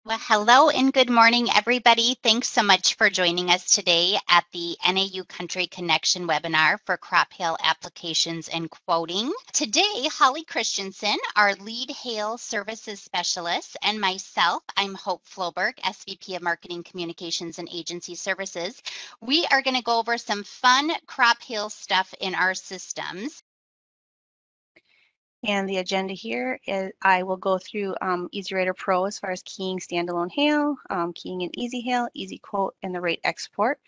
Well, hello and good morning, everybody. Thanks so much for joining us today at the NAU Country Connection webinar for crop hail applications and quoting. Today, Holly Christianson, our lead hail services specialist, and myself, I'm Hope Floberg, SVP of Marketing Communications and Agency Services. We are going to go over some fun crop hail stuff in our systems. And the agenda here is I will go through EasyWriter Pro as far as keying standalone hail, keying in EasyHail, EASYquote, and the rate export,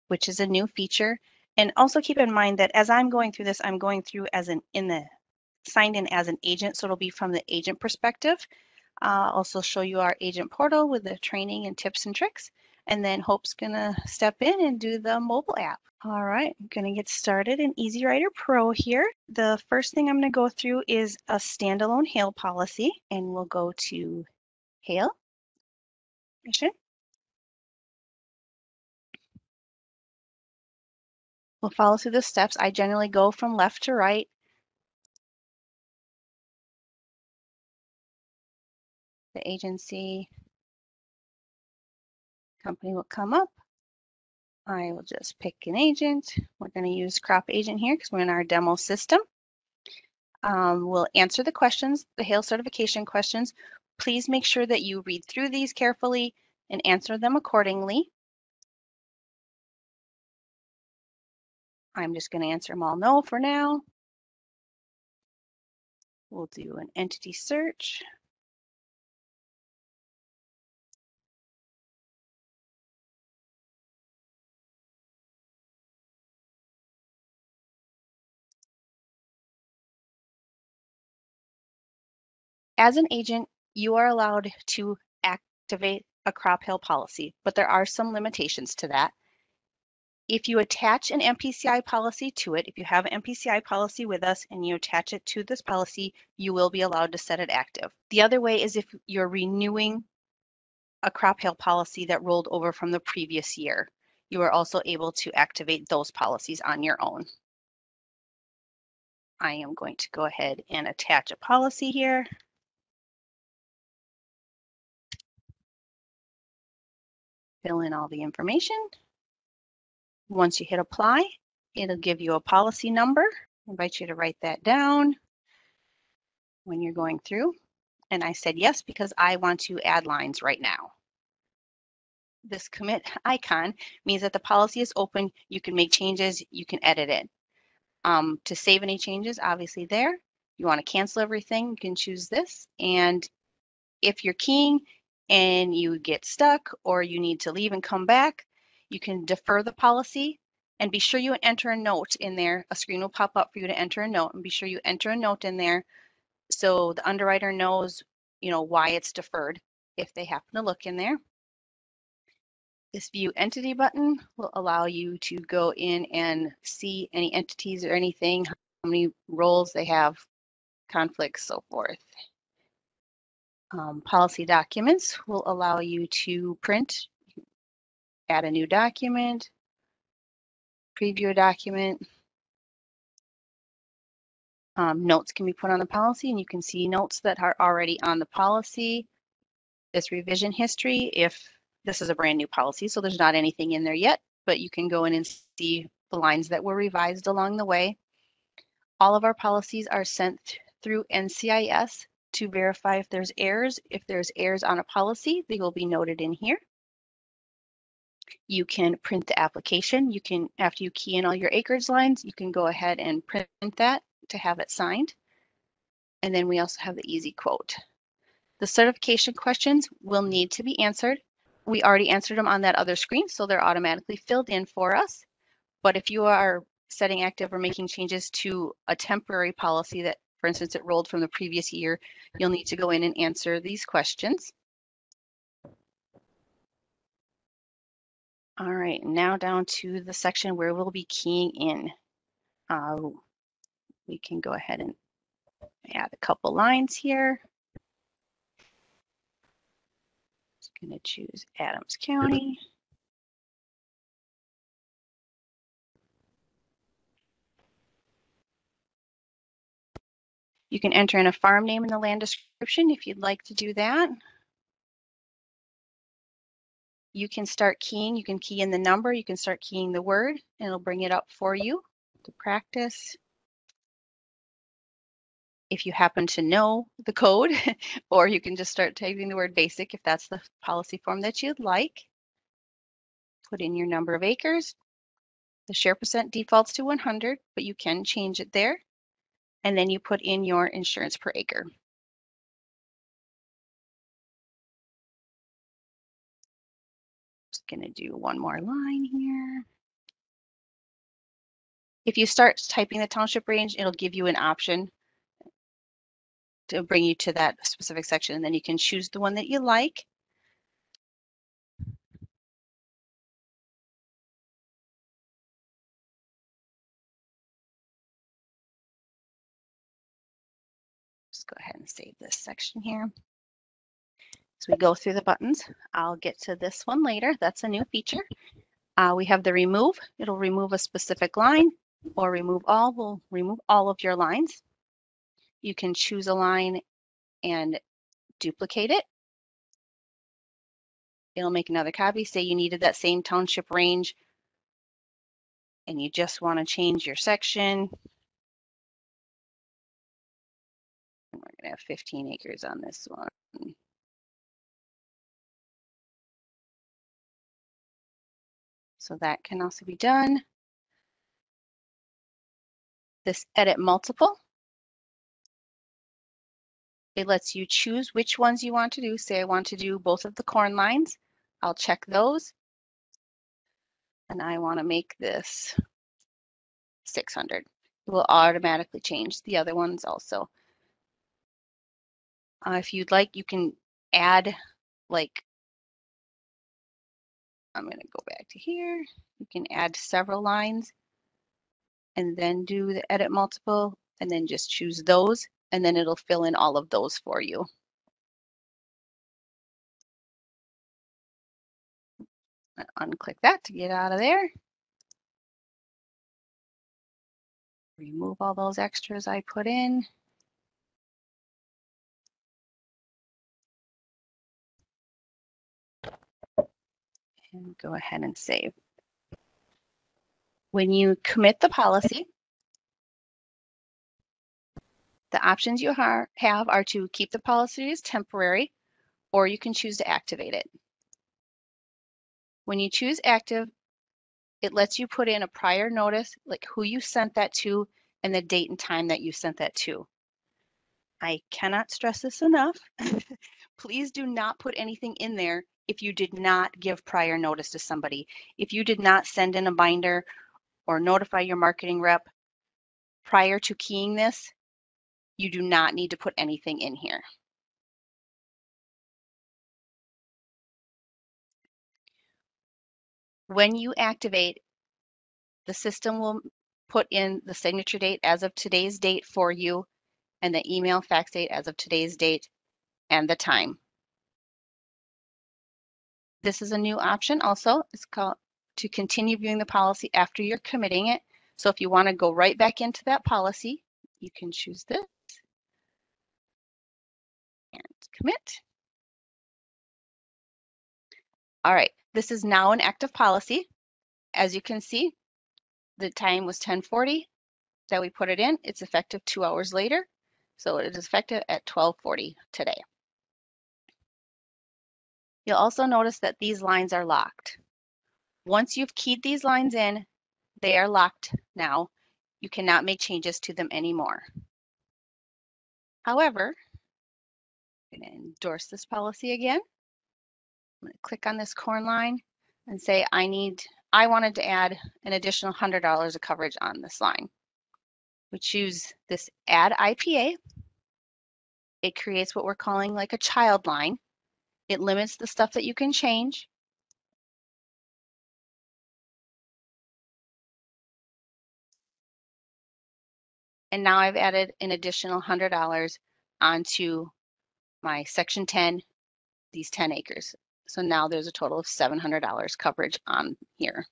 which is a new feature. And also keep in mind that as I'm going through this, I'm going through as signed in as an agent, so it'll be from the agent perspective. Also show you our agent portal with the training and tips and tricks. And then Hope's gonna step in and do the mobile app. All right, I'm gonna get started in EasyWriter Pro here. The first thing I'm gonna go through is a standalone hail policy, and we'll go to hail. We'll follow through the steps. I generally go from left to right. The agency company will come up. I will just pick an agent. We're going to use crop agent here because we're in our demo system. We'll answer the questions, the hail certification questions. Please make sure that you read through these carefully and answer them accordingly. I'm just going to answer them all no for now. We'll do an entity search. As an agent, you are allowed to activate a crop hail policy, but there are some limitations to that. If you attach an Mpci policy to it, if you have an Mpci policy with us and you attach it to this policy, you will be allowed to set it active. The other way is if you're renewing a crop hail policy that rolled over from the previous year, you are also able to activate those policies on your own. I am going to go ahead and attach a policy here. Fill in all the information. Once you hit apply, it'll give you a policy number. I invite you to write that down when you're going through. And I said yes because I want to add lines right now. This commit icon means that the policy is open. You can make changes, you can edit it. To save any changes, obviously there. You want to cancel everything, you can choose this. And if you're keying and you get stuck or you need to leave and come back, you can defer the policy and be sure you enter a note in there. A screen will pop up for you to enter a note, and be sure you enter a note in there so the underwriter knows, why it's deferred if they happen to look in there. This view entity button will allow you to go in and see any entities or anything, how many roles they have, conflicts, so forth. Policy documents will allow you to print, add a new document, preview a document. Notes can be put on the policy, and you can see notes that are already on the policy. This revision history, if this is a brand new policy, so there's not anything in there yet, but you can go in and see the lines that were revised along the way. All of our policies are sent through NCIS to verify if there's errors. If there's errors on a policy, they will be noted in here. You can print the application. You can, after you key in all your acreage lines, you can go ahead and print that to have it signed. And then we also have the EASYquote. The certification questions will need to be answered. We already answered them on that other screen, so they're automatically filled in for us. But if you are setting active or making changes to a temporary policy that, for instance, it rolled from the previous year, you'll need to go in and answer these questions. All right, now down to the section where we'll be keying in. We can go ahead and add a couple lines here. Just gonna choose Adams County. You can enter in a farm name in the land description if you'd like to do that. you can start keying. You can key in the number, you can start keying the word, and it'll bring it up for you to practice. If you happen to know the code, or you can just start typing the word basic if that's the policy form that you'd like. Put in your number of acres. The share percent defaults to 100, but you can change it there. And then you put in your insurance per acre. Just going to do one more line here. If you start typing the township range, it'll give you an option to bring you to that specific section, and then you can choose the one that you like. Just go ahead and save this section here. As we go through the buttons, I'll get to this one later. That's a new feature. We have the remove. It'll remove a specific line, or remove all. Will remove all of your lines. You can choose a line and duplicate it. It'll make another copy. Say you needed that same township range and you just want to change your section. And we're going to have 15 acres on this one. So that can also be done. This edit multiple, it lets you choose which ones you want to do. Say I want to do both of the corn lines. I'll check those. And I want to make this 600. It will automatically change the other ones also. If you'd like, you can add, like, I'm going to go back to here. You can add several lines and then do the edit multiple and then just choose those, and then it'll fill in all of those for you. Unclick that to get out of there. Remove all those extras I put in. And go ahead and save. When you commit the policy, the options you have are to keep the policy as temporary, or you can choose to activate it. When you choose active, it lets you put in a prior notice, like who you sent that to and the date and time that you sent that to. I cannot stress this enough. Please do not put anything in there if you did not give prior notice to somebody. If you did not send in a binder or notify your marketing rep prior to keying this, you do not need to put anything in here. When you activate, the system will put in the signature date as of today's date for you, and the email fax date as of today's date, and the time. This is a new option also. It's called to continue viewing the policy after you're committing it. So if you want to go right back into that policy, you can choose this and commit. All right, this is now an active policy. As you can see, the time was 10:40 that we put it in. It's effective 2 hours later. So it is effective at 12:40 today. You'll also notice that these lines are locked. Once you've keyed these lines in, they are locked now. You cannot make changes to them anymore. However, I'm going to endorse this policy again. I'm going to click on this corn line and say I wanted to add an additional $100 of coverage on this line. We choose this add IPA. It creates what we're calling like a child line. It limits the stuff that you can change. And now I've added an additional $100 onto my section 10, these 10 acres. So now there's a total of $700 coverage on here.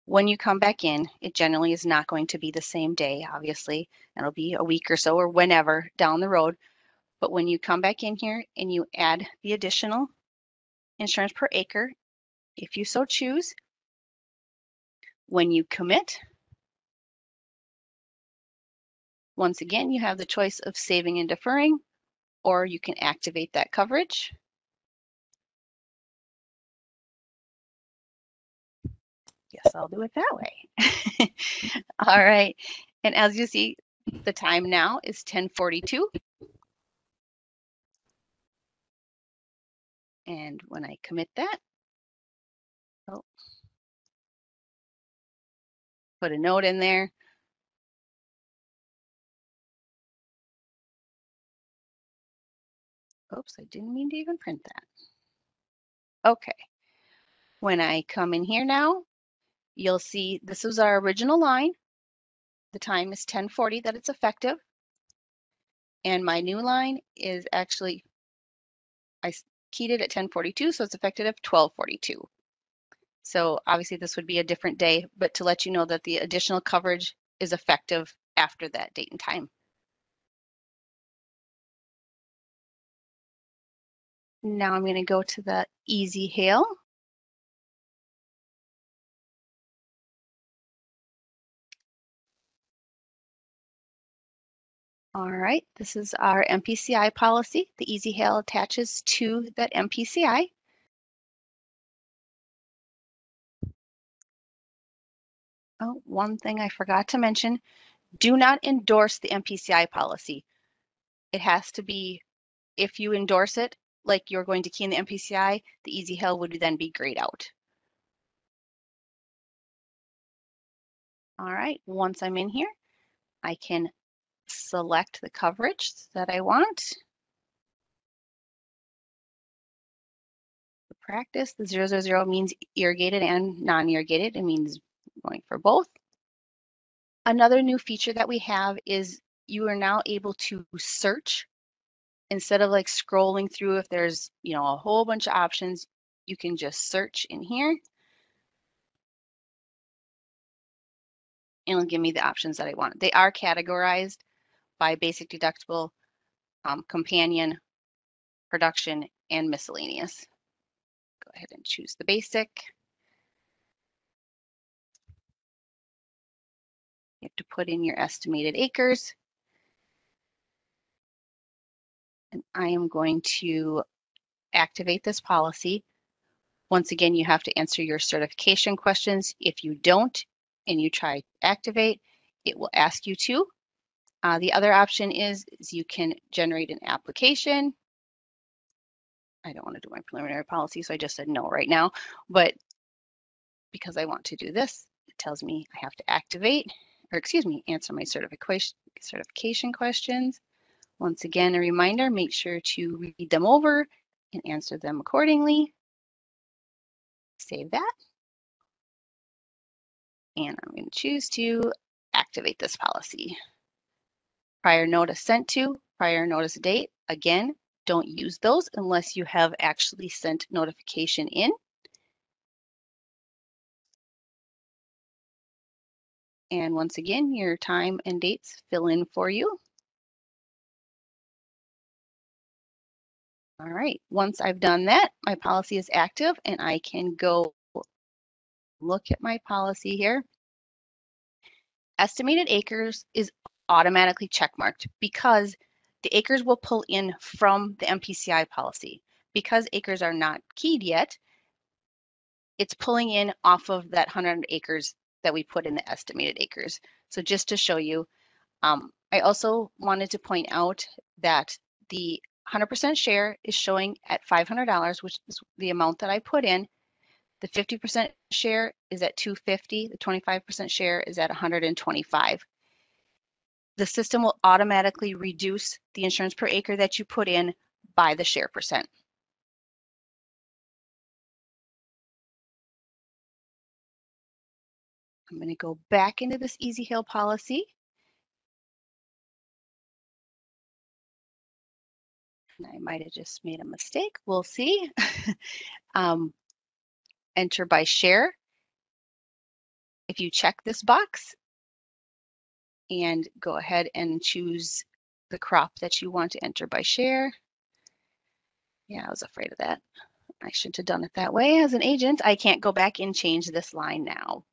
When you come back in, it generally is not going to be the same day, obviously. It'll be a week or so or whenever down the road. But when you come back in here and you add the additional insurance per acre if you so choose. When you commit, once again, you have the choice of saving and deferring, or you can activate that coverage. Guess I'll do it that way. All right, and as you see, the time now is 10:42. And when I commit that, put a note in there. Oops, I didn't mean to even print that. Okay, when I come in here now, you'll see this is our original line. The time is 10:40 that it's effective. And my new line is actually, I keyed it at 10:42, so it's effective at 12:42. So obviously this would be a different day, but to let you know that the additional coverage is effective after that date and time. Now I'm going to go to the Easy Hail. All right, this is our Mpci policy. The Easy Hail attaches to that Mpci. Oh, one thing I forgot to mention, do not endorse the Mpci policy. It has to be, if you endorse it, like you're going to key in the Mpci, the Easy Hail would then be grayed out. All right, once I'm in here, I can select the coverage that I want. For practice, the 000 means irrigated and non-irrigated. It means going for both. Another new feature that we have is you are now able to search instead of like scrolling through. If there's, a whole bunch of options, you can just search in here and it'll give me the options that I want. They are categorized by basic deductible, companion, production, and miscellaneous. Go ahead and choose the basic. You have to put in your estimated acres. And I am going to activate this policy. Once again, you have to answer your certification questions. If you don't and you try to activate, it will ask you to. The other option is you can generate an application. I don't want to do my preliminary policy, so I just said no right now. But because I want to do this, it tells me I have to activate, or excuse me, answer my certification questions. Once again, a reminder, make sure to read them over and answer them accordingly. Save that. And I'm going to choose to activate this policy. Prior notice sent to, prior notice date. Again, don't use those unless you have actually sent notification in. And once again, your time and dates fill in for you. All right, once I've done that, my policy is active and I can go look at my policy here. Estimated acres is automatically checkmarked because the acres will pull in from the Mpci policy. Because acres are not keyed yet, it's pulling in off of that 100 acres that we put in the estimated acres. So just to show you, I also wanted to point out that the 100% share is showing at $500, which is the amount that I put in. The 50% share is at $250. The 25% share is at $125. The system will automatically reduce the insurance per acre that you put in by the share percent. I'm going to go back into this Easy Hail policy. And I might have just made a mistake. We'll see. Enter by share. If you check this box and go ahead and choose the crop that you want to enter by share. Yeah, I was afraid of that. I shouldn't have done it that way. As an agent, I can't go back and change this line now.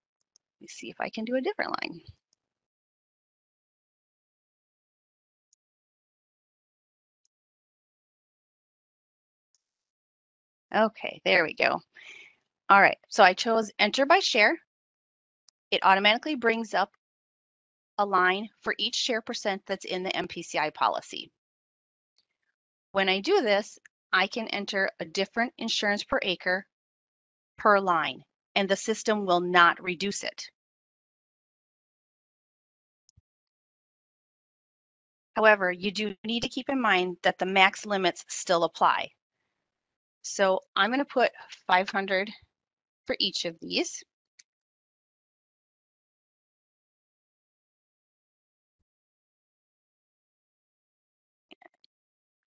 Let me see if I can do a different line. Okay, there we go. All right, so I chose enter by share. It automatically brings up a line for each share percent that's in the Mpci policy. When I do this, I can enter a different insurance per acre per line, and the system will not reduce it. However, you do need to keep in mind that the max limits still apply. So I'm going to put 500 for each of these.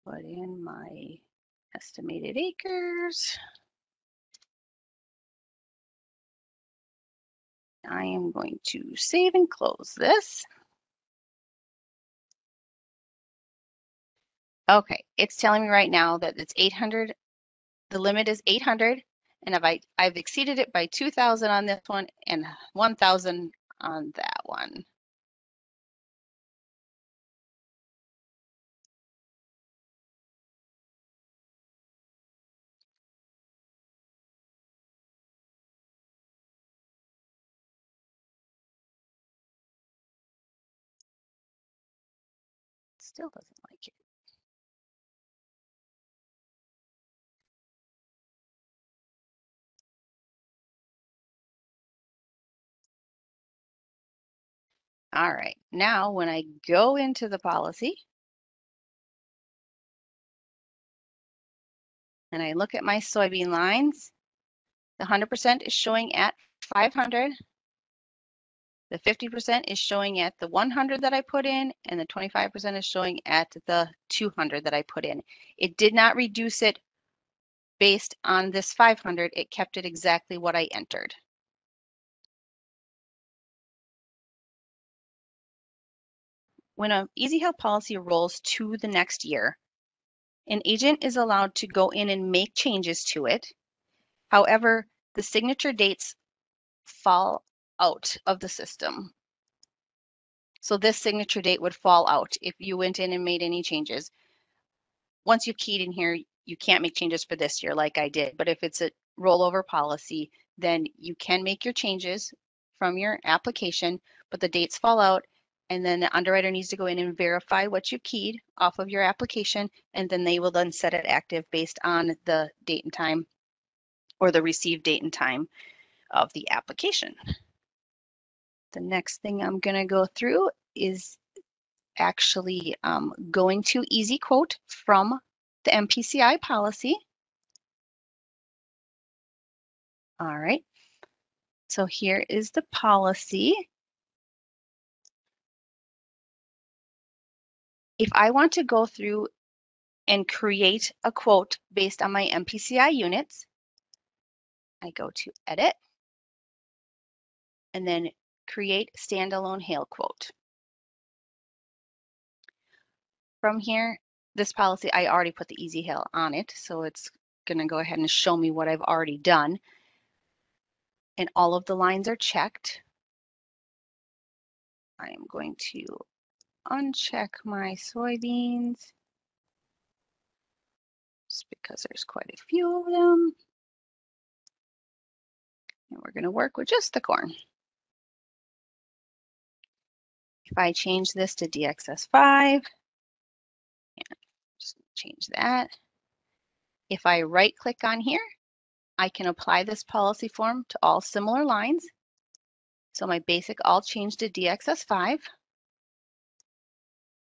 Put in my estimated acres. I am going to save and close this. Okay, it's telling me right now that it's 800. The limit is 800, and if I've exceeded it by 2,000 on this one and 1,000 on that one. Still doesn't like it. All right, now when I go into the policy and I look at my soybean lines, the 100% is showing at 500. The 50% is showing at the 100 that I put in, and the 25% is showing at the 200 that I put in. It did not reduce it based on this 500. It kept it exactly what I entered. When an EASYquote policy rolls to the next year, an agent is allowed to go in and make changes to it. However, the signature dates fall out of the system. So this signature date would fall out if you went in and made any changes. Once you've keyed in here, you can't make changes for this year like I did. But if it's a rollover policy, then you can make your changes from your application, but the dates fall out. And then the underwriter needs to go in and verify what you keyed off of your application. And then they will then set it active based on the date and time, or the received date and time of the application. The next thing I'm going to go through is actually going to EASYquote from the Mpci policy. All right, so here is the policy. If I want to go through and create a quote based on my Mpci units, I go to Edit, and then Create Standalone Hail Quote. From here, this policy, I already put the EasyHail on it, so it's going to go ahead and show me what I've already done. And all of the lines are checked. I am going to uncheck my soybeans just because there's quite a few of them. And we're going to work with just the corn. If I change this to DXS5, just change that. If I right click on here, I can apply this policy form to all similar lines. So my basic all changed to DXS5.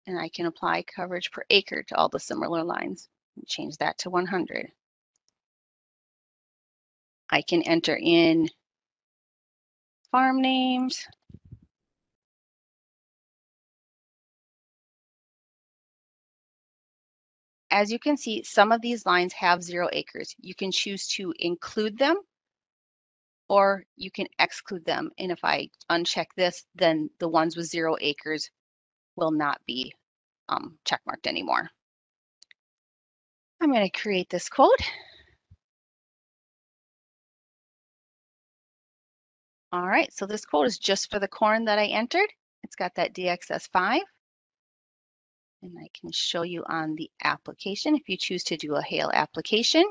And I can apply coverage per acre to all the similar lines and change that to 100. I can enter in farm names. As you can see, some of these lines have 0 acres. You can choose to include them, or you can exclude them. And if I uncheck this, then the ones with 0 acres will not be checkmarked anymore. I'm going to create this quote. All right, so this quote is just for the corn that I entered. It's got that DXS5. And I can show you on the application if you choose to do a hail application.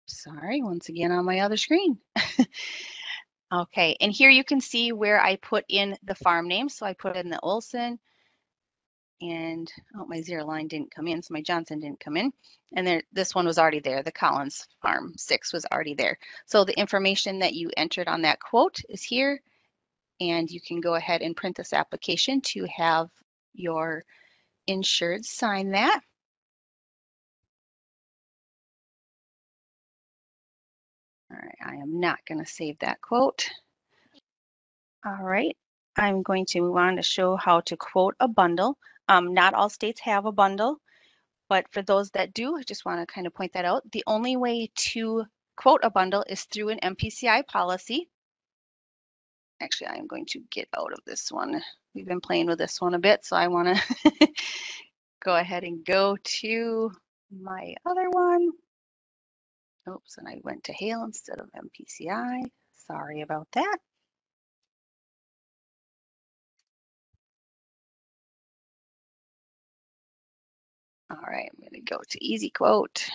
Sorry, once again on my other screen. Okay, and here you can see where I put in the farm name. So I put in the Olson, and my 0 line didn't come in, so my Johnson didn't come in. And there, this one was already there. The Collins Farm 6 was already there. So the information that you entered on that quote is here, and you can go ahead and print this application to have your insured sign that. All right, I am not going to save that quote. All right, I'm going to move on to show how to quote a bundle. Not all states have a bundle, but for those that do, I just want to kind of point that out. The only way to quote a bundle is through an Mpci policy. Actually, I am going to get out of this one. We've been playing with this one a bit, so I want to go ahead and go to my other one. Oops, and I went to hail instead of Mpci. Sorry about that. All right, I'm going to go to EASYquote.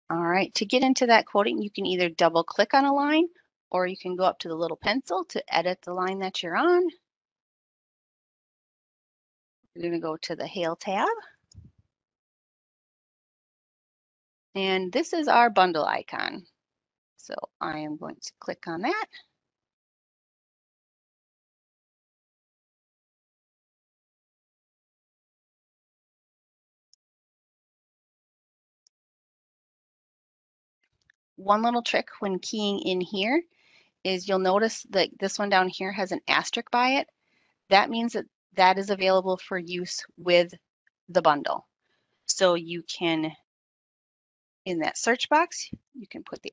All right, to get into that quoting, you can either double click on a line or you can go up to the little pencil to edit the line that you're on. We're going to go to the hail tab. And this is our bundle icon. So I am going to click on that. One little trick when keying in here is you'll notice that this one down here has an asterisk by it. That means that that is available for use with the bundle. So you can, in that search box, you can put the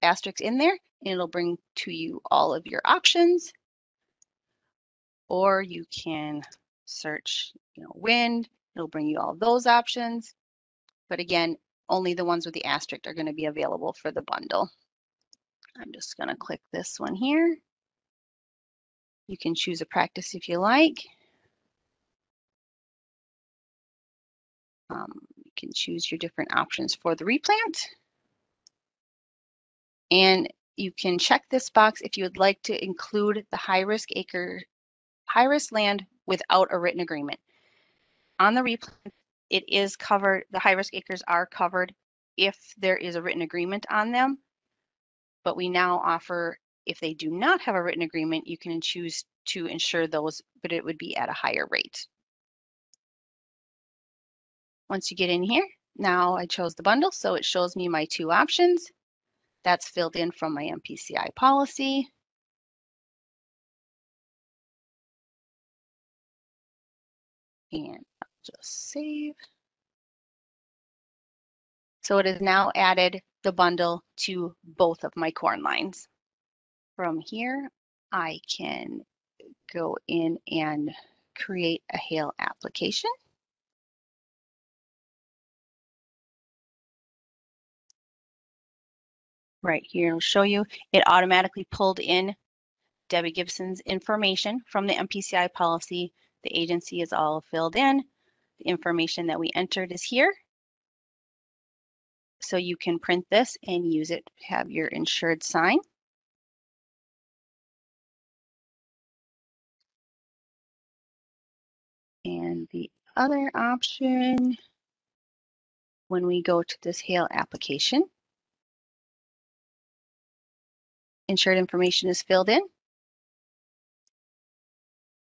asterisk in there and it'll bring to you all of your options. Or you can search, wind, it'll bring you all those options. But again, only the ones with the asterisk are going to be available for the bundle. I'm just going to click this one here. You can choose a practice if you like. You can choose your different options for the replant. And you can check this box if you would like to include the high-risk land without a written agreement. On the replant, it is covered, the high-risk acres are covered if there is a written agreement on them. But we now offer, if they do not have a written agreement, you can choose to insure those, but it would be at a higher rate. Once you get in here, now I chose the bundle, so it shows me my two options. That's filled in from my Mpci policy. And I'll just save. So it has now added the bundle to both of my corn lines. From here, I can go in and create a hail application. Right here, it'll show you it automatically pulled in Debbie Gibson's information from the Mpci policy. The agency is all filled in. The information that we entered is here. So you can print this and use it, have your insured sign. And the other option, when we go to this hail application, insured information is filled in.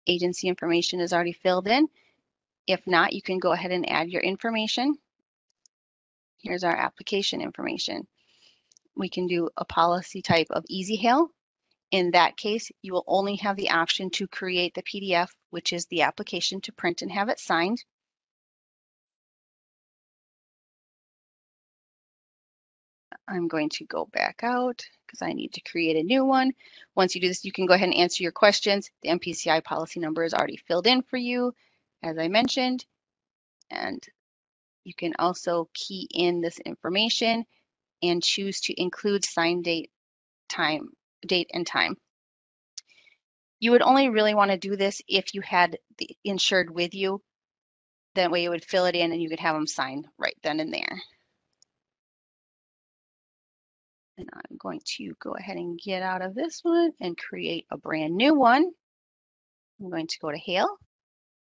Agency information is already filled in. If not, you can go ahead and add your information. Here's our application information. We can do a policy type of easy hail. In that case, you will only have the option to create the PDF, which is the application to print and have it signed. I'm going to go back out because I need to create a new one. Once you do this, you can go ahead and answer your questions. The Mpci policy number is already filled in for you, as I mentioned. And You can also key in this information and choose to include sign date and time. You would only really want to do this if you had the insured with you. That way you would fill it in and you could have them sign right then and there. And I'm going to go ahead and get out of this one and create a brand new one. I'm going to go to Hail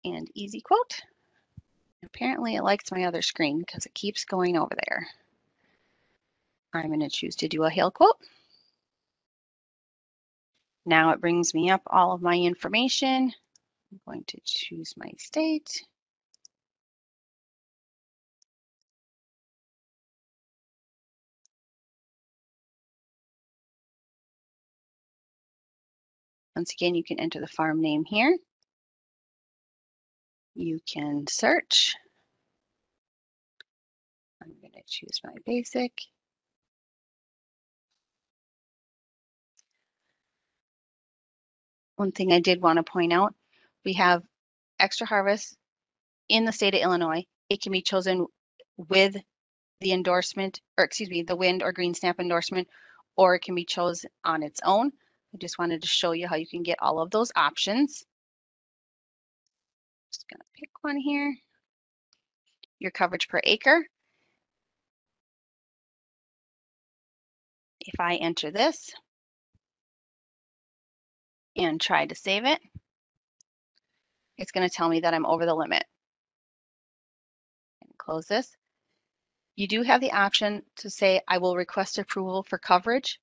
and EASYquote. Apparently it likes my other screen because it keeps going over there. I'm going to choose to do a Hail quote. Now it brings me up all of my information. I'm going to choose my state. Once again, you can enter the farm name here. You can search. I'm going to choose my basic. One thing I did want to point out, we have extra harvest in the state of Illinois. It can be chosen with the endorsement, or excuse me, the wind or green snap endorsement, or it can be chosen on its own. I just wanted to show you how you can get all of those options. Just gonna pick one here. Your coverage per acre. If I enter this and try to save it, it's going to tell me that I'm over the limit. And close this. You do have the option to say, I will request approval for coverage.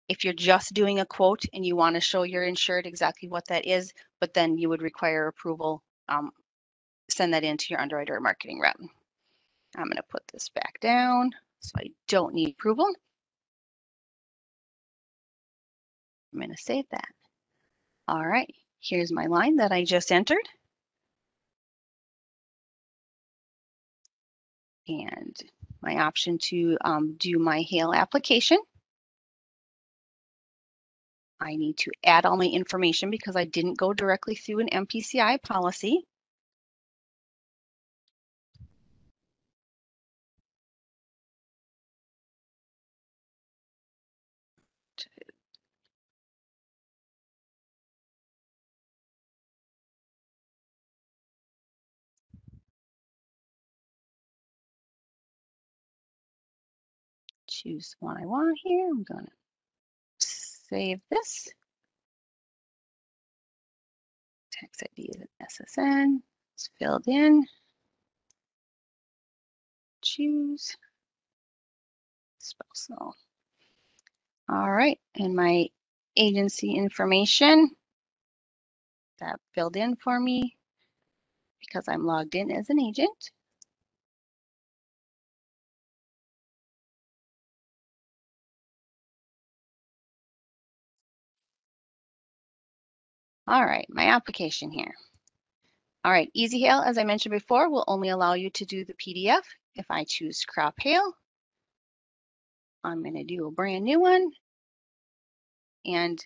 If you're just doing a quote and you want to show your insured exactly what that is, but then you would require approval, send that into your underwriter or marketing rep. I'm going to put this back down so I don't need approval. I'm going to save that. All right, here's my line that I just entered. And my option to do my Hail application. I need to add all my information because I didn't go directly through an Mpci policy. Choose the one I want here. I'm going to save this. Tax ID is an SSN. It's filled in. Choose spousal. All right, and my agency information, that filled in for me because I'm logged in as an agent. All right, my application here. All right, Easy Hail, as I mentioned before, will only allow you to do the PDF. If I choose Crop Hail, I'm going to do a brand new one. And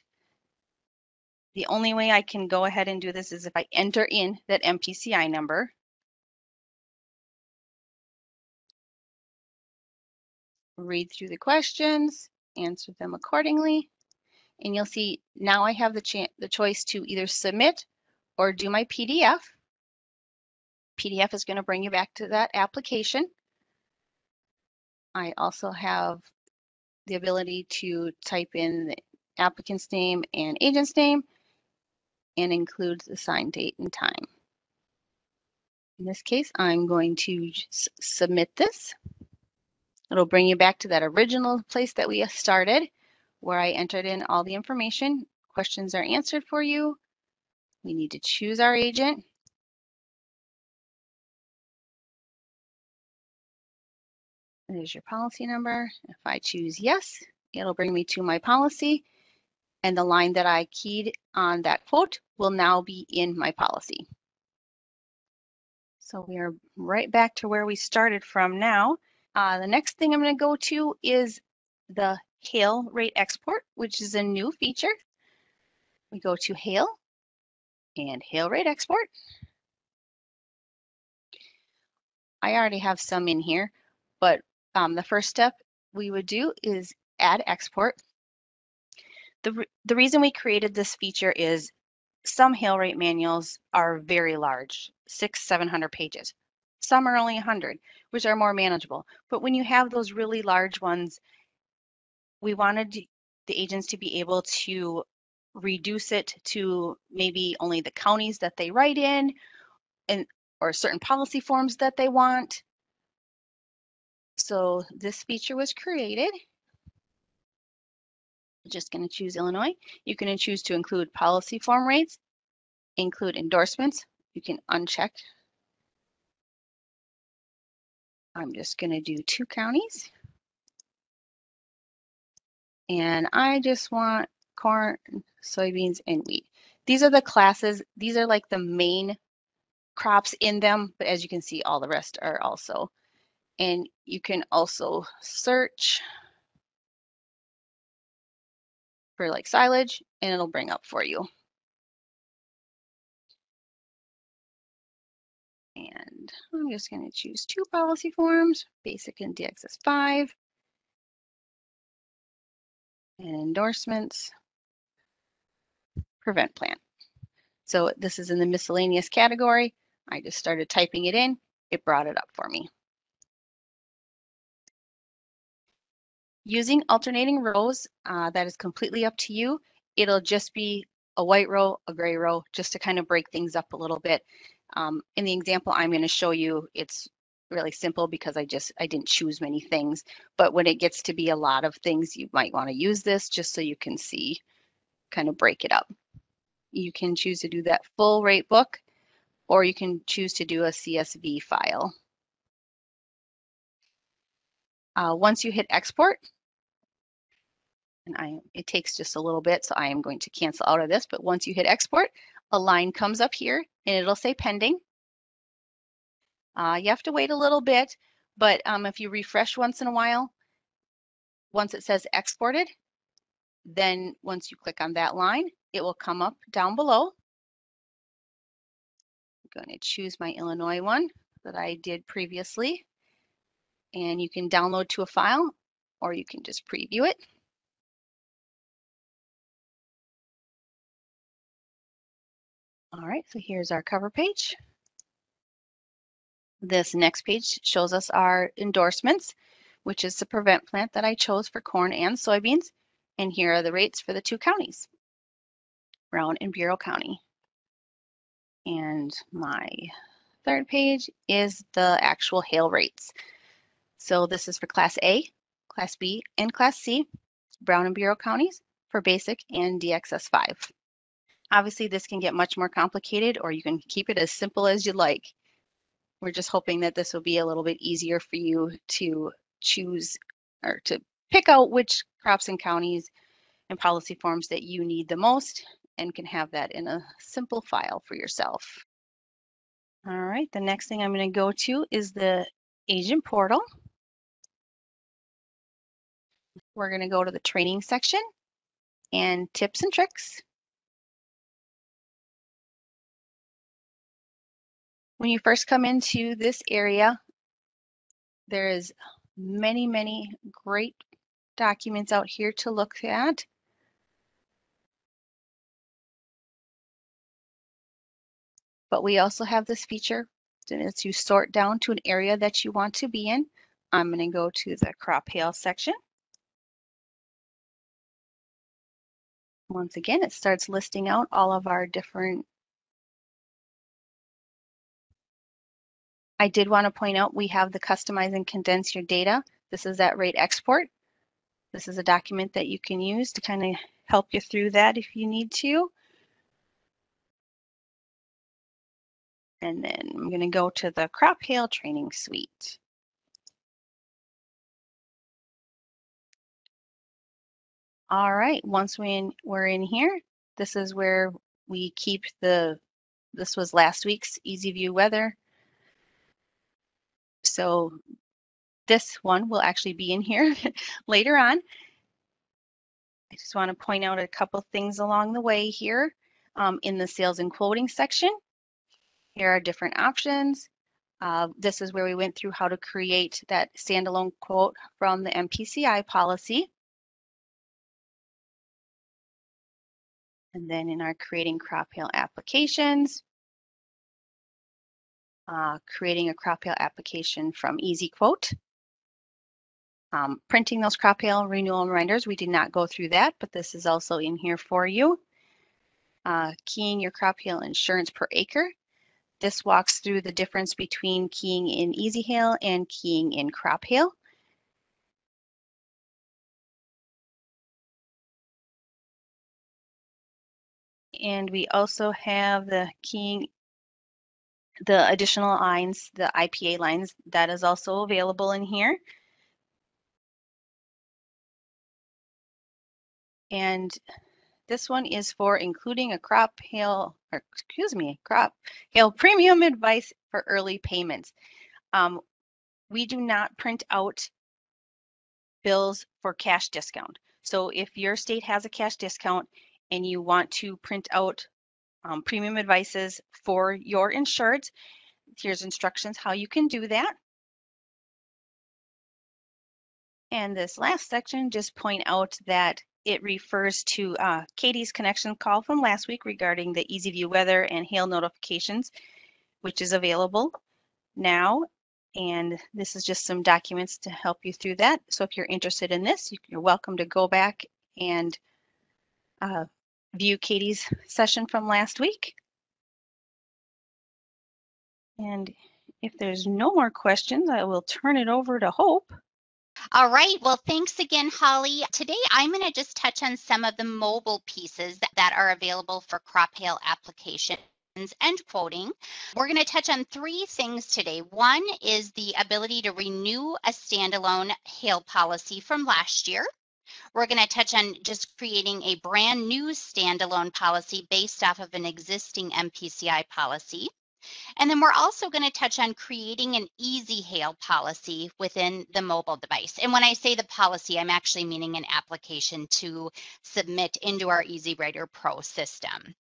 the only way I can go ahead and do this is if I enter in that Mpci number. Read through the questions, answer them accordingly. And you'll see now I have the choice to either submit or do my PDF. PDF is going to bring you back to that application. I also have the ability to type in the applicant's name and agent's name and include the sign date and time. In this case, I'm going to submit this. It'll bring you back to that original place that we started, where I entered in all the information. Questions are answered for you. We need to choose our agent. There's your policy number. If I choose yes, it'll bring me to my policy, and the line that I keyed on that quote will now be in my policy. So we are right back to where we started from now. The next thing I'm going to go to is the Hail Rate Export, which is a new feature. We go to Hail and Hail Rate Export. I already have some in here, but the first step we would do is add export. The reason we created this feature is some hail rate manuals are very large, 600-700 pages. Some are only 100, which are more manageable. But when you have those really large ones, we wanted the agents to be able to reduce it to maybe only the counties that they write in and or certain policy forms that they want. So this feature was created. I'm just going to choose Illinois. You can choose to include policy form rates, include endorsements. You can uncheck. I'm just going to do 2 counties. And I just want corn, soybeans, and wheat. These are the classes. These are like the main crops in them, but as you can see, all the rest are also. And you can also search for like silage, and it'll bring up for you. And I'm just going to choose 2 policy forms, basic and DXS5, and endorsements, prevent plan. So this is in the miscellaneous category. I just started typing it in. It brought it up for me. Using alternating rows, that is completely up to you. It'll just be a white row, a gray row, just to kind of break things up a little bit. In the example I'm going to show you, it's really simple because I didn't choose many things. But when it gets to be a lot of things, you might want to use this just so you can see, kind of break it up. You can choose to do that full rate book, or you can choose to do a CSV file. Once you hit export, and it takes just a little bit, so I am going to cancel out of this, but once you hit export, a line comes up here and it'll say pending. You have to wait a little bit, but if you refresh once in a while, once it says exported, then once you click on that line, it will come up down below. I'm going to choose my Illinois one that I did previously, and you can download to a file or you can just preview it. All right, so here's our cover page. This next page shows us our endorsements, which is the prevent plant that I chose for corn and soybeans. And here are the rates for the 2 counties, Brown and Bureau County. And my third page is the actual hail rates. So this is for Class A, Class B, and Class C, Brown and Bureau counties for basic and DXS5. Obviously, this can get much more complicated, or you can keep it as simple as you like. We're just hoping that this will be a little bit easier for you to choose or to pick out which crops and counties and policy forms that you need the most and can have that in a simple file for yourself. All right, the next thing I'm going to go to is the agent portal. We're going to go to the training section and tips and tricks. When you first come into this area, there is many great documents out here to look at. But we also have this feature to sort down to an area that you want to be in. I'm going to go to the crop hail section. Once again, it starts listing out all of our different. I did want to point out we have the customize and condense your data. This is that rate export. This is a document that you can use to kind of help you through that if you need to. And then I'm going to go to the crop hail training suite. All right, once we're in here, this is where we keep this was last week's EasyView weather. So this one will actually be in here later on. I just want to point out a couple things along the way here. In the sales and quoting section, here are different options. This is where we went through how to create that standalone quote from the Mpci policy. And then in our creating crop hail applications, creating a crop hail application from EASYquote. Printing those crop hail renewal reminders, we did not go through that, but this is also in here for you. Keying your crop hail insurance per acre. This walks through the difference between keying in Easy Hail and keying in crop hail. And we also have the keying, the additional lines, the IPA lines, that is also available in here. And this one is for including a crop hail premium advice for early payments. We do not print out bills for cash discount. So if your state has a cash discount and you want to print out premium advices for your insureds, here's instructions how you can do that. And this last section, just point out that it refers to Katie's connection call from last week regarding the EasyView weather and hail notifications, which is available now. And this is just some documents to help you through that. So if you're interested in this, you're welcome to go back and view Katie's session from last week. And if there's no more questions, I will turn it over to Hope. All right, well, thanks again, Holly. Today, I'm going to just touch on some of the mobile pieces that are available for crop hail applications and quoting. We're going to touch on three things today. One is the ability to renew a standalone hail policy from last year. We're going to touch on just creating a brand new standalone policy based off of an existing Mpci policy. And then we're also going to touch on creating an Easy Hail policy within the mobile device. And when I say the policy, I'm actually meaning an application to submit into our EasyWriter Pro system.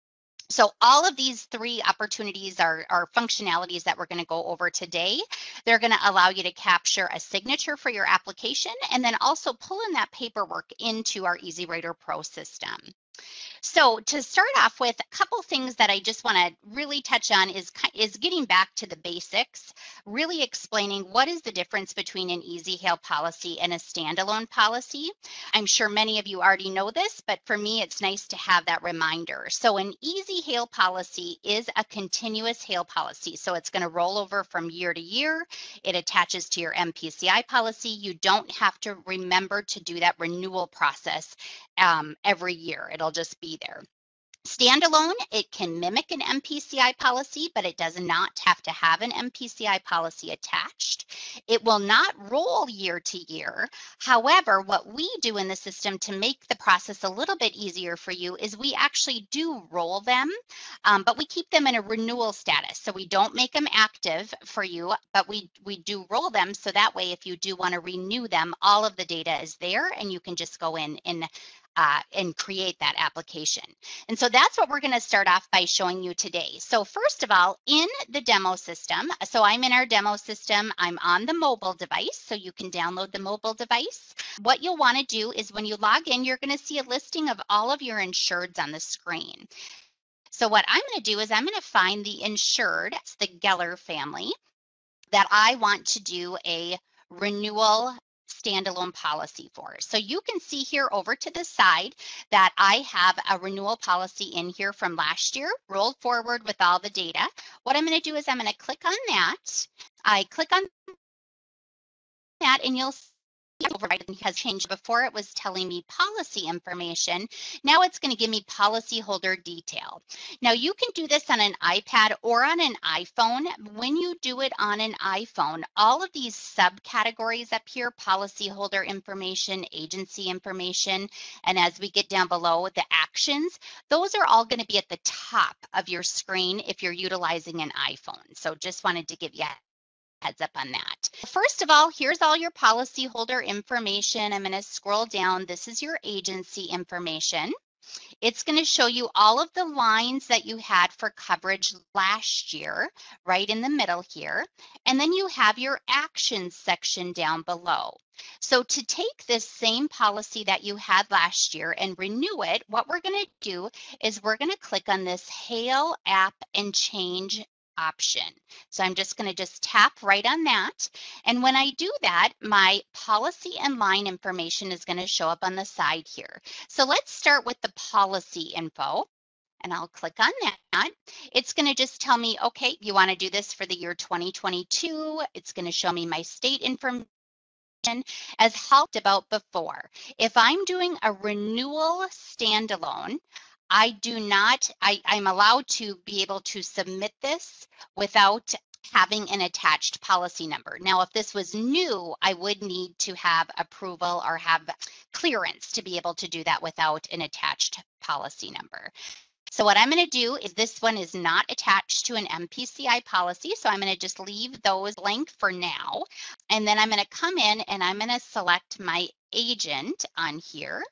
So all of these three opportunities are functionalities that we're going to go over today. They're going to allow you to capture a signature for your application and then also pull in that paperwork into our EasyWriter Pro system. So to start off with, a couple things that I just want to really touch on is getting back to the basics, really explaining what is the difference between an Easy Hail policy and a standalone policy. I'm sure many of you already know this, but for me, it's nice to have that reminder. So an Easy Hail policy is a continuous hail policy. So it's going to roll over from year to year. It attaches to your Mpci policy. You don't have to remember to do that renewal process every year. It'll just be there. Standalone, it can mimic an Mpci policy, but it does not have to have an Mpci policy attached. It will not roll year to year. However, what we do in the system to make the process a little bit easier for you is we actually do roll them, but we keep them in a renewal status. So we don't make them active for you, but we do roll them. So that way, if you do want to renew them, all of the data is there and you can just go in and create that application. And so that's what we're going to start off by showing you today. So first of all, in the demo system, so I'm in our demo system, I'm on the mobile device, so you can download the mobile device. What you'll want to do is when you log in, you're going to see a listing of all of your insureds on the screen. So what I'm going to do is I'm going to find the insured, it's the Geller family, that I want to do a renewal standalone policy for. So you can see here over to the side that I have a renewal policy in here from last year, rolled forward with all the data. What I'm going to do is I'm going to click on that. I click on that and you'll see overriding has changed. Before it was telling me policy information. Now it's going to give me policyholder detail. Now you can do this on an iPad or on an iPhone. When you do it on an iPhone, all of these subcategories up here, policyholder information, agency information, and as we get down below, the actions, those are all going to be at the top of your screen if you're utilizing an iPhone. So just wanted to give you heads up on that. First of all, here's all your policyholder information. I'm going to scroll down. This is your agency information. It's going to show you all of the lines that you had for coverage last year, right in the middle here. And then you have your actions section down below. So to take this same policy that you had last year and renew it, what we're going to do is we're going to click on this Hail app and change option. So I'm just going to just tap right on that. And when I do that, my policy and line information is going to show up on the side here. So let's start with the policy info. And I'll click on that. It's going to just tell me, okay, you want to do this for the year 2022. It's going to show me my state information. As talked about before, if I'm doing a renewal standalone, I'm allowed to be able to submit this without having an attached policy number. Now, if this was new, I would need to have approval or have clearance to be able to do that without an attached policy number. So what I'm going to do is this one is not attached to an MPCI policy, so I'm going to just leave those blank for now. And then I'm going to come in and I'm going to select my agent on here.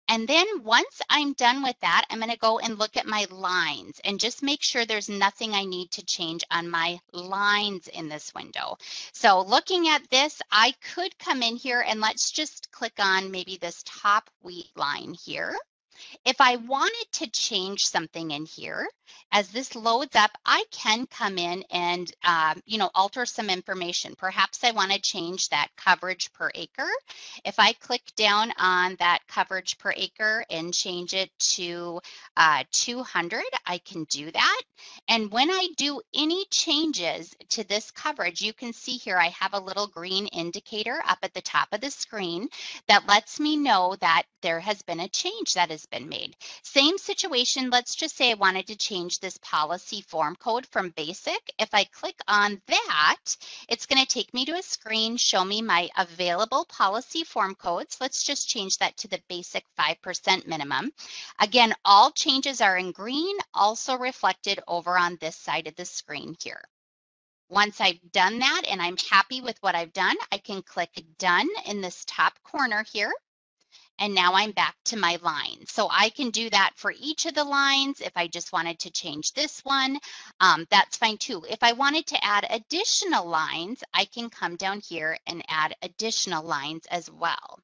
And then once I'm done with that, I'm going to go and look at my lines and just make sure there's nothing I need to change on my lines in this window. So looking at this, I could come in here and let's just click on maybe this top wheat line here. If I wanted to change something in here, as this loads up, I can come in and, alter some information. Perhaps I want to change that coverage per acre. If I click down on that coverage per acre and change it to 200, I can do that. And when I do any changes to this coverage, you can see here I have a little green indicator up at the top of the screen that lets me know that there has been a change that has been made. Same situation, let's just say I wanted to change this policy form code from basic. If I click on that, it's going to take me to a screen, show me my available policy form codes. Let's just change that to the basic 5% minimum. Again, all changes are in green, also reflected over on this side of the screen here. Once I've done that and I'm happy with what I've done, I can click done in this top corner here. And now I'm back to my line. So I can do that for each of the lines. If I just wanted to change this one, that's fine too. If I wanted to add additional lines, I can come down here and add additional lines as well.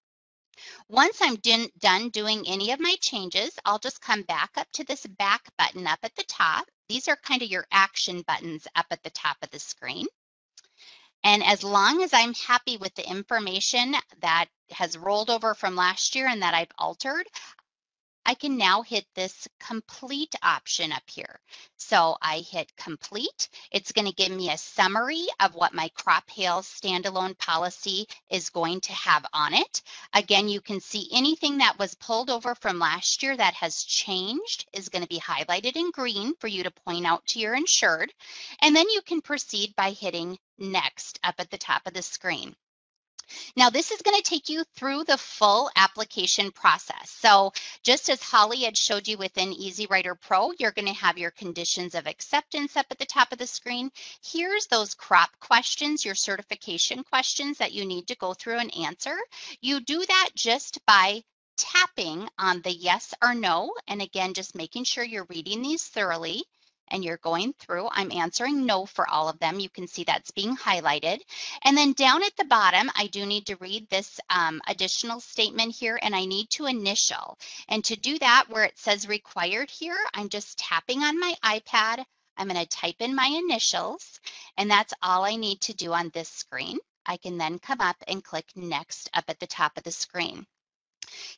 Once I'm done doing any of my changes, I'll just come back up to this back button up at the top. These are kind of your action buttons up at the top of the screen. And as long as I'm happy with the information that has rolled over from last year and that I've altered, I can now hit this complete option up here. So I hit complete. It's going to give me a summary of what my crop hail standalone policy is going to have on it. Again, you can see anything that was pulled over from last year that has changed is going to be highlighted in green for you to point out to your insured. And then you can proceed by hitting next up at the top of the screen. Now, this is going to take you through the full application process. So just as Holly had showed you within EasyWriter Pro, you're going to have your conditions of acceptance up at the top of the screen. Here's those crop questions, your certification questions that you need to go through and answer. You do that just by tapping on the yes or no. And again, just making sure you're reading these thoroughly and you're going through. I'm answering no for all of them. You can see that's being highlighted. And then down at the bottom, I do need to read this additional statement here, and I need to initial. And to do that, where it says required here, I'm just tapping on my iPad. I'm going to type in my initials, and that's all I need to do on this screen. I can then come up and click next up at the top of the screen.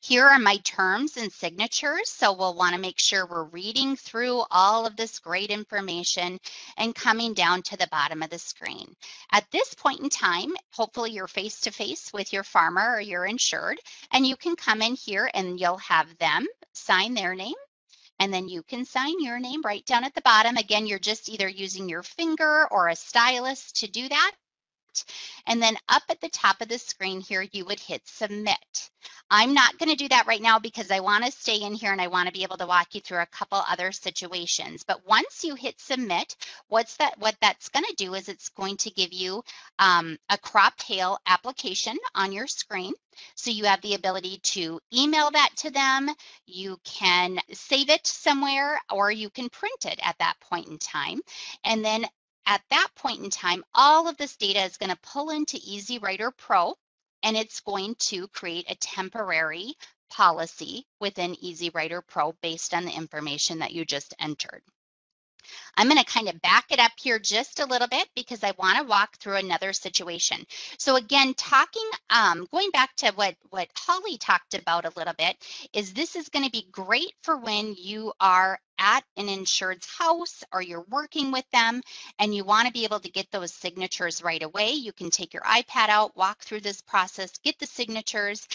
Here are my terms and signatures. So we'll want to make sure we're reading through all of this great information and coming down to the bottom of the screen. At this point in time, hopefully you're face to face with your farmer or your insured, and you can come in here and you'll have them sign their name. And then you can sign your name right down at the bottom. Again, you're just either using your finger or a stylus to do that. And then up at the top of the screen here, you would hit submit. I'm not going to do that right now because I want to stay in here and I want to be able to walk you through a couple other situations. But once you hit submit, what that's going to do is it's going to give you a crop hail application on your screen. So you have the ability to email that to them, you can save it somewhere, or you can print it at that point in time. And then at that point in time, all of this data is going to pull into EasyWriter Pro, and it's going to create a temporary policy within EasyWriter Pro based on the information that you just entered. I'm going to kind of back it up here just a little bit because I want to walk through another situation. So again, going back to what Holly talked about a little bit, is this is going to be great for when you are at an insured's house or you're working with them and you want to be able to get those signatures right away. You can take your iPad out, walk through this process, get the signatures.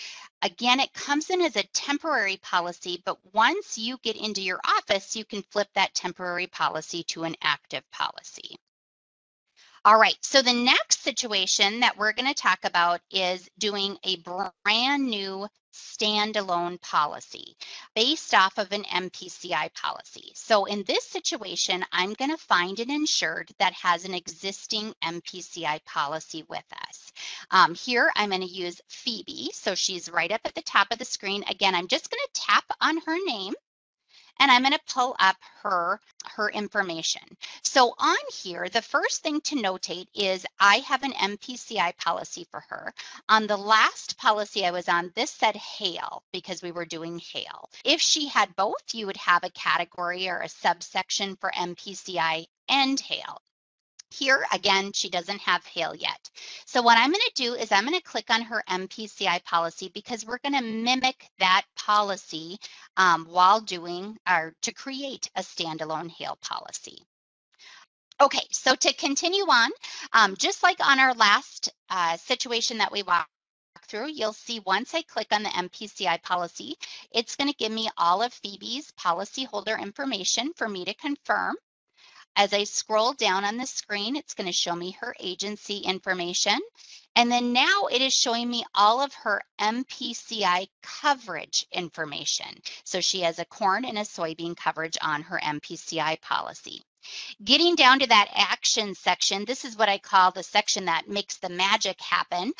Again, it comes in as a temporary policy, but once you get into your office, you can flip that temporary policy to an active policy. All right, so the next situation that we're going to talk about is doing a brand new standalone policy based off of an Mpci policy. So in this situation, I'm going to find an insured that has an existing Mpci policy with us. Here, I'm going to use Phoebe. So she's right up at the top of the screen. Again, I'm just going to tap on her name, and I'm going to pull up her information. So on here, the first thing to notate is I have an Mpci policy for her. On the last policy I was on, this said hail because we were doing hail. If she had both, you would have a category or a subsection for Mpci and hail. Here, again, she doesn't have hail yet. So what I'm going to do is I'm going to click on her Mpci policy because we're going to mimic that policy while doing or to create a standalone hail policy. Okay, so to continue on, just like on our last situation that we walked through, you'll see once I click on the Mpci policy, it's going to give me all of Phoebe's policyholder information for me to confirm. As I scroll down on the screen, it's going to show me her agency information. And then now it is showing me all of her Mpci coverage information. So she has a corn and a soybean coverage on her Mpci policy. Getting down to that action section, this is what I call the section that makes the magic happen.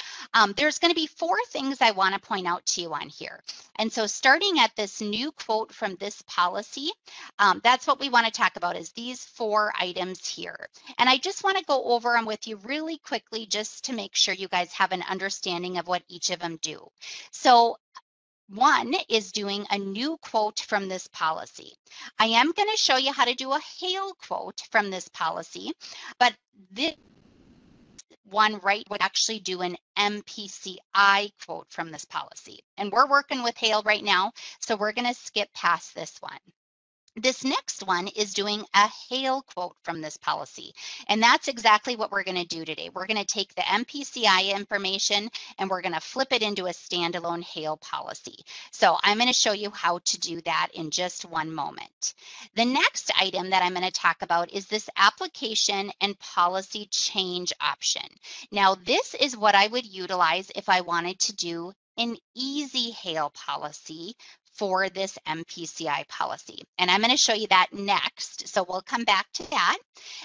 There's going to be 4 things I want to point out to you on here. And so starting at this new quote from this policy, that's what we want to talk about is these 4 items here. And I just want to go over them with you really quickly just to make sure you guys have an understanding of what each of them do. So 1 is doing a new quote from this policy. I am going to show you how to do a hail quote from this policy, but this one would actually do an Mpci quote from this policy. And we're working with hail right now, so we're going to skip past this one. This next one is doing a hail quote from this policy. And that's exactly what we're going to do today. We're going to take the Mpci information and we're going to flip it into a standalone hail policy. So I'm going to show you how to do that in just one moment. The next item that I'm going to talk about is this application and policy change option. Now, this is what I would utilize if I wanted to do an easy hail policy for this Mpci policy. And I'm going to show you that next. So we'll come back to that.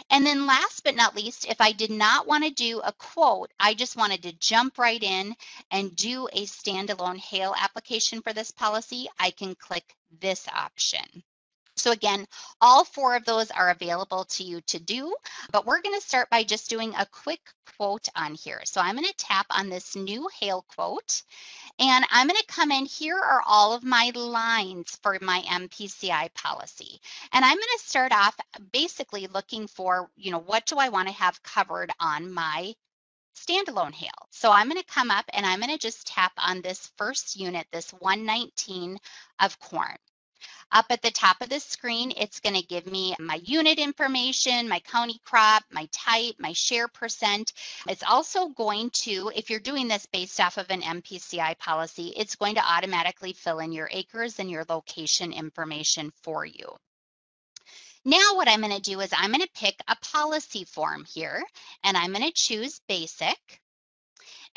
And then last but not least, if I did not want to do a quote, I just wanted to jump right in and do a standalone hail application for this policy, I can click this option. So again, all 4 of those are available to you to do, but we're going to start by just doing a quick quote on here. So I'm going to tap on this new hail quote. And I'm going to come in. Here are all of my lines for my Mpci policy. And I'm going to start off basically looking for, what do I want to have covered on my standalone hail? So I'm going to come up and I'm going to just tap on this first unit, this 119 of corn. Up at the top of the screen, it's going to give me my unit information, my county crop, my type, my share percent. It's also going to, if you're doing this based off of an Mpci policy, it's going to automatically fill in your acres and your location information for you. Now what I'm going to do is I'm going to pick a policy form here, and I'm going to choose basic.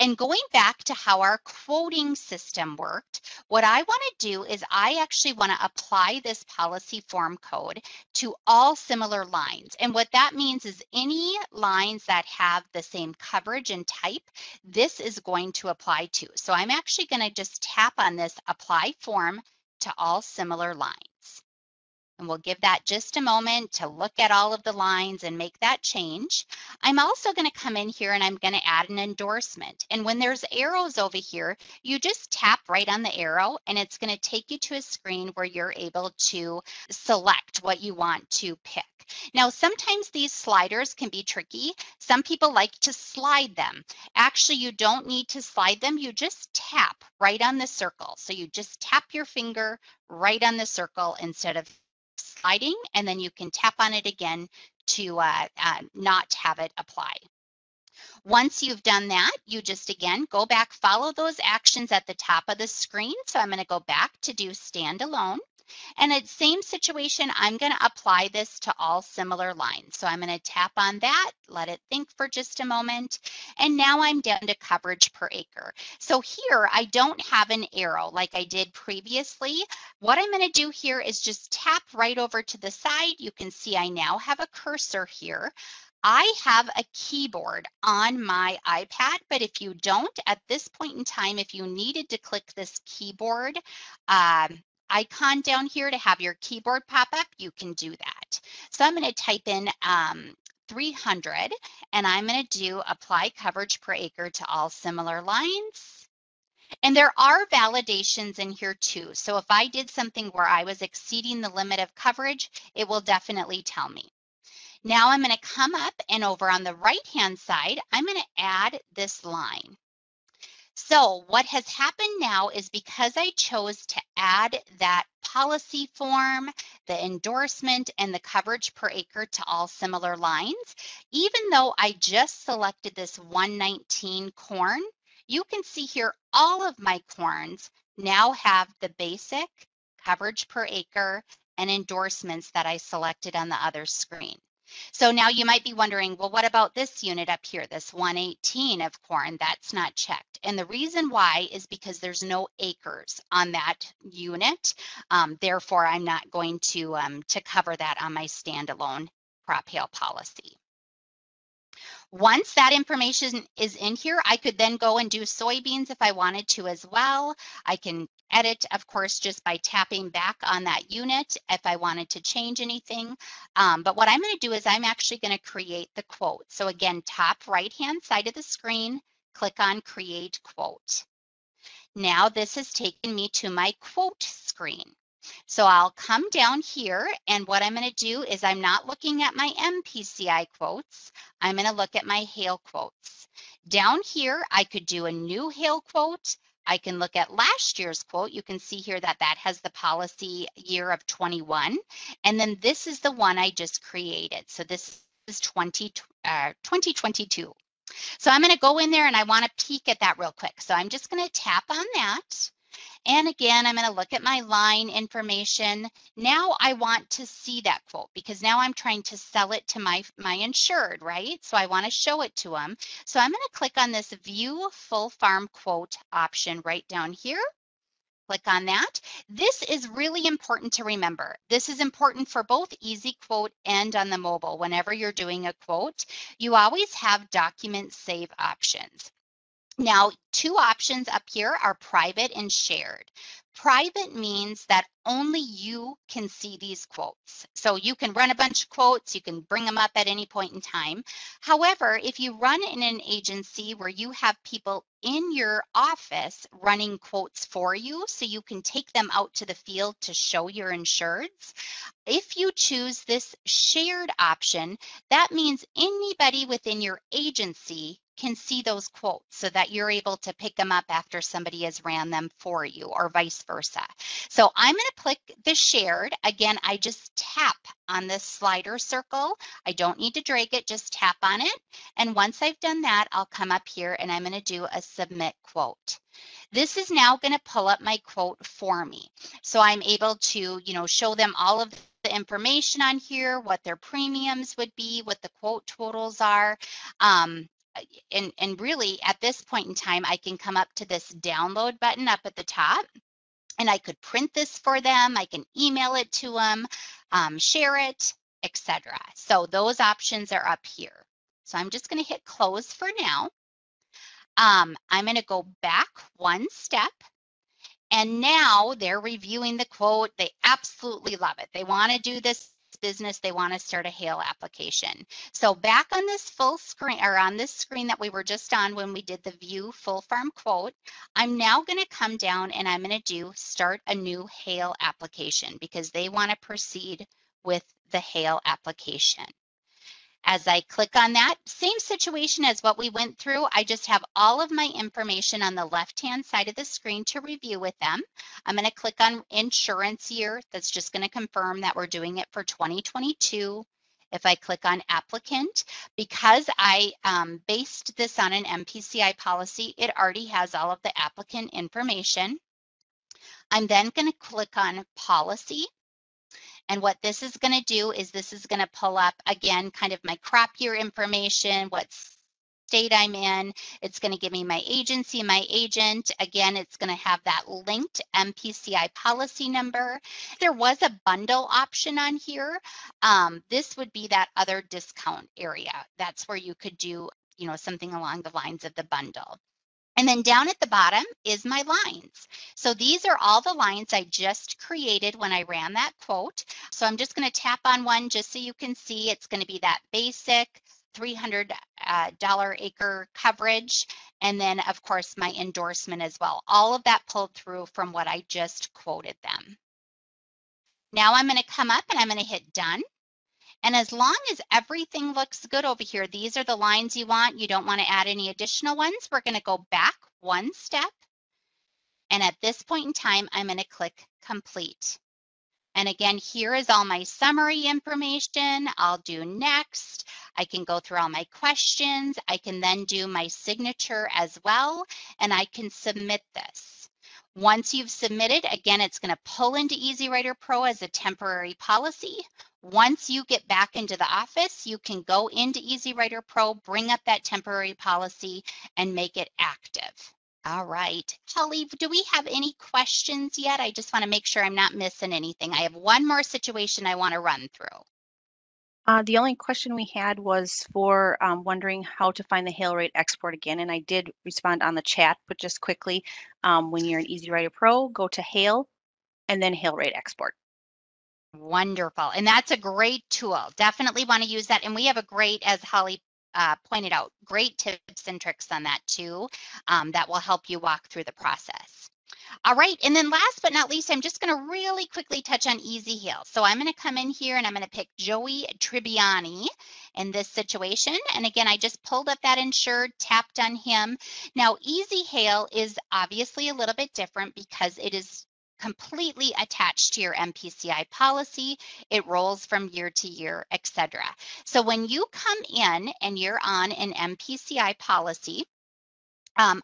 And going back to how our quoting system worked, what I want to do is I actually want to apply this policy form code to all similar lines. And what that means is any lines that have the same coverage and type, this is going to apply to. So I'm actually going to just tap on this apply form to all similar lines. And we'll give that just a moment to look at all of the lines and make that change. I'm also going to come in here and I'm going to add an endorsement. And when there's arrows over here, you just tap right on the arrow and it's going to take you to a screen where you're able to select what you want to pick. Now, sometimes these sliders can be tricky. Some people like to slide them. Actually, you don't need to slide them. You just tap right on the circle. So you just tap your finger right on the circle instead of sliding, and then you can tap on it again to not have it apply. Once you've done that, you just again go back, follow those actions at the top of the screen. So I'm going to go back to do standalone. And at same situation, I'm going to apply this to all similar lines. So I'm going to tap on that, let it think for just a moment. And now I'm down to coverage per acre. So here I don't have an arrow like I did previously. What I'm going to do here is just tap right over to the side. You can see I now have a cursor here. I have a keyboard on my iPad, but if you don't, at this point in time, if you needed to click this keyboard icon down here to have your keyboard pop up, you can do that. So I'm going to type in 300 and I'm going to do apply coverage per acre to all similar lines. And there are validations in here too. So if I did something where I was exceeding the limit of coverage, it will definitely tell me. Now I'm going to come up and over on the right-hand side, I'm going to add this line. So what has happened now is because I chose to add that policy form, the endorsement, and the coverage per acre to all similar lines, even though I just selected this 119 corn, you can see here all of my corns now have the basic coverage per acre and endorsements that I selected on the other screen. So now you might be wondering, well, what about this unit up here, this 118 of corn? That's not checked. And the reason why is because there's no acres on that unit. Therefore, I'm not going to cover that on my standalone crop hail policy. Once that information is in here, I could then go and do soybeans if I wanted to as well. I can edit, of course, just by tapping back on that unit if I wanted to change anything. But what I'm going to do is I'm actually going to create the quote. So again, top right-hand side of the screen, click on Create Quote. Now this has taken me to my quote screen. So I'll come down here and what I'm going to do is I'm not looking at my Mpci quotes. I'm going to look at my hail quotes. Down here, I could do a new hail quote. I can look at last year's quote. You can see here that that has the policy year of 21. And then this is the one I just created. So this is 2022. So I'm going to go in there and I want to peek at that real quick. So I'm just going to tap on that. And again, I'm going to look at my line information. Now I want to see that quote because now I'm trying to sell it to my insured, right? So I want to show it to them. So I'm going to click on this View Full Farm Quote option right down here. Click on that. This is really important to remember. This is important for both EASYquote and on the mobile. Whenever you're doing a quote, you always have document save options. Now, two options up here are private and shared. Private means that only you can see these quotes. So you can run a bunch of quotes, you can bring them up at any point in time. However, if you run in an agency where you have people in your office running quotes for you, so you can take them out to the field to show your insureds, if you choose this shared option, that means anybody within your agency can see those quotes so that you're able to pick them up after somebody has ran them for you or vice versa. So I'm going to click the shared. Again, I just tap on this slider circle. I don't need to drag it, just tap on it. And once I've done that, I'll come up here and I'm going to do a submit quote. This is now going to pull up my quote for me. So I'm able to, show them all of the information on here, what their premiums would be, what the quote totals are. And really at this point in time, I can come up to this download button up at the top, and I could print this for them. I can email it to them, share it, etc. So those options are up here. So I'm just going to hit close for now. I'm going to go back one step. And now they're reviewing the quote. They absolutely love it. They want to do this business. They want to start a hail application. So back on this full screen, or on this screen that we were just on when we did the view full farm quote, I'm now going to come down and I'm going to do start a new hail application because they want to proceed with the hail application. As I click on that, same situation as what we went through. I just have all of my information on the left-hand side of the screen to review with them. I'm going to click on insurance year. That's just going to confirm that we're doing it for 2022. If I click on applicant, because I based this on an Mpci policy, it already has all of the applicant information. I'm then going to click on policy. And what this is going to do is this is going to pull up, again, kind of my crop year information, what state I'm in. It's going to give me my agency, my agent. Again, it's going to have that linked Mpci policy number. There was a bundle option on here. This would be that other discount area. That's where you could do, something along the lines of the bundle. And then down at the bottom is my lines. So these are all the lines I just created when I ran that quote. So I'm just going to tap on one just so you can see. It's going to be that basic $300 acre coverage. And then, of course, my endorsement as well. All of that pulled through from what I just quoted them. Now I'm going to come up and I'm going to hit done. And as long as everything looks good over here, these are the lines you want. You don't want to add any additional ones. We're going to go back one step. And at this point in time, I'm going to click complete. And again, here is all my summary information. I'll do next. I can go through all my questions. I can then do my signature as well, and I can submit this. Once you've submitted, again, it's going to pull into EasyWriter Pro as a temporary policy. Once you get back into the office, you can go into EasyWriter Pro, bring up that temporary policy, and make it active. All right. Holly, do we have any questions yet? I just want to make sure I'm not missing anything. I have one more situation I want to run through. The only question we had was for wondering how to find the hail rate export again, and I did respond on the chat, but just quickly, when you're in EasyWriter Pro, go to hail and then hail rate export. Wonderful. And that's a great tool. Definitely want to use that. And we have a great, as Holly pointed out, great tips and tricks on that too, that will help you walk through the process. All right, and then last but not least, I'm just going to really quickly touch on Easy Hail. So I'm going to come in here and I'm going to pick Joey Tribbiani in this situation. And again, I just pulled up that insured, tapped on him. Now, Easy Hail is obviously a little bit different because it is completely attached to your Mpci policy. It rolls from year to year, etc. So when you come in and you're on an Mpci policy,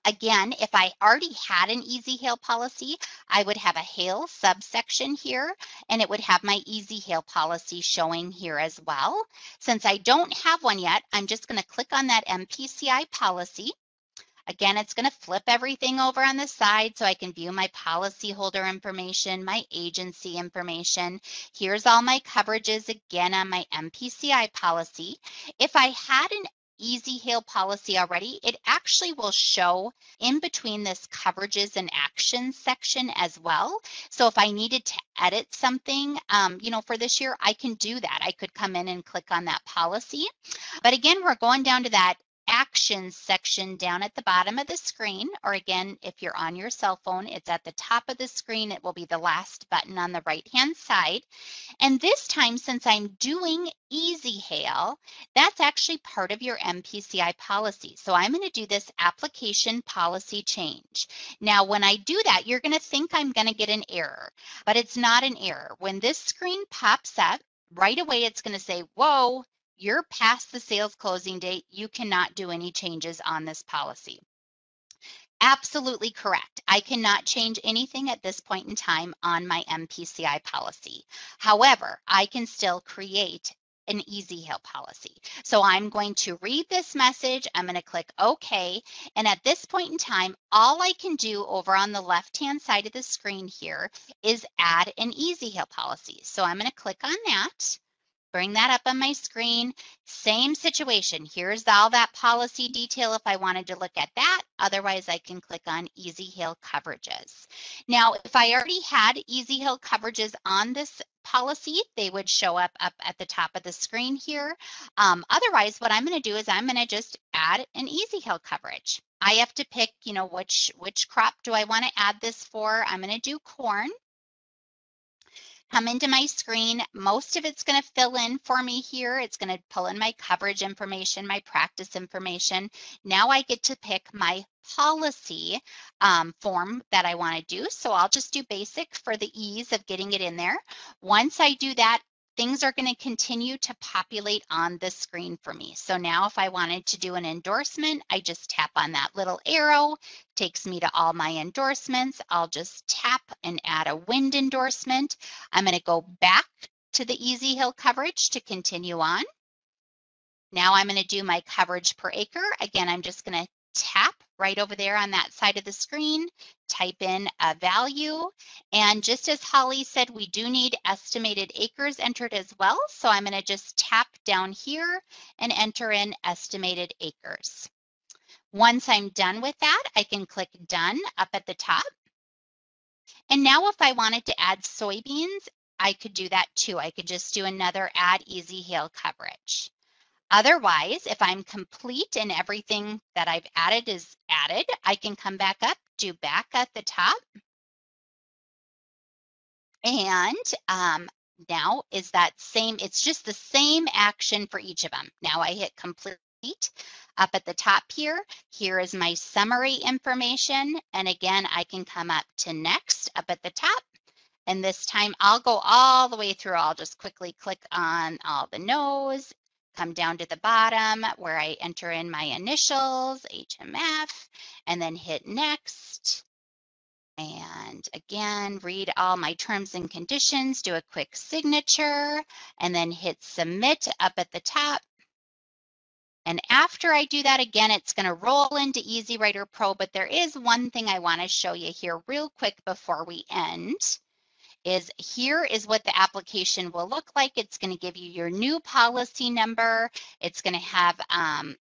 again, if I already had an Easy Hail policy, I would have a hail subsection here, and it would have my Easy Hail policy showing here as well. Since I don't have one yet, I'm just going to click on that Mpci policy. Again, it's going to flip everything over on the side so I can view my policyholder information, my agency information. Here's all my coverages again on my Mpci policy. If I had an Easy Hail policy already, it actually will show in between this coverages and actions section as well. So if I needed to edit something, for this year, I can do that. I could come in and click on that policy. But again, we're going down to that actions section down at the bottom of the screen, or again, if you're on your cell phone, it's at the top of the screen. It will be the last button on the right-hand side. And this time, since I'm doing Easy Hail, that's actually part of your Mpci policy. So I'm going to do this application policy change. Now, when I do that, you're going to think I'm going to get an error, but it's not an error. When this screen pops up, right away, it's going to say, whoa, you're past the sales closing date. You cannot do any changes on this policy. Absolutely correct. I cannot change anything at this point in time on my MPCI policy. However, I can still create an EASYHail policy. So I'm going to read this message. I'm going to click OK. And at this point in time, all I can do over on the left-hand side of the screen here is add an EASYHail policy. So I'm going to click on that. Bring that up on my screen. Same situation. Here's all that policy detail if I wanted to look at that. Otherwise, I can click on EASYHail coverages. Now, if I already had EASYHail coverages on this policy, they would show up at the top of the screen here. Otherwise, what I'm going to do is I'm going to just add an EASYHail coverage. I have to pick, which crop do I want to add this for? I'm going to do corn. Come into my screen. Most of it's going to fill in for me here. It's going to pull in my coverage information, my practice information. Now I get to pick my policy form that I want to do. So I'll just do basic for the ease of getting it in there. Once I do that, things are going to continue to populate on the screen for me. So now if I wanted to do an endorsement, I just tap on that little arrow, takes me to all my endorsements. I'll just tap and add a wind endorsement. I'm going to go back to the EASYHail coverage to continue on. Now I'm going to do my coverage per acre. Again, I'm just going to tap right over there on that side of the screen, type in a value. And just as Holly said, we do need estimated acres entered as well. So I'm going to just tap down here and enter in estimated acres. Once I'm done with that, I can click done up at the top. And now if I wanted to add soybeans, I could do that too. I could just do another add EASYHail coverage. Otherwise, if I'm complete and everything that I've added is added, I can come back up, do back at the top. And now is that same, it's just the same action for each of them. Now I hit complete. Up at the top here, here is my summary information. And again, I can come up to next up at the top. And this time I'll go all the way through. I'll just quickly click on all the no's, come down to the bottom where I enter in my initials, HMF, and then hit next. And again, read all my terms and conditions, do a quick signature, and then hit submit up at the top. And after I do that, again, it's going to roll into EasyWriter Pro, but there is one thing I want to show you here real quick before we end. Here is what the application will look like. It's going to give you your new policy number. It's going to have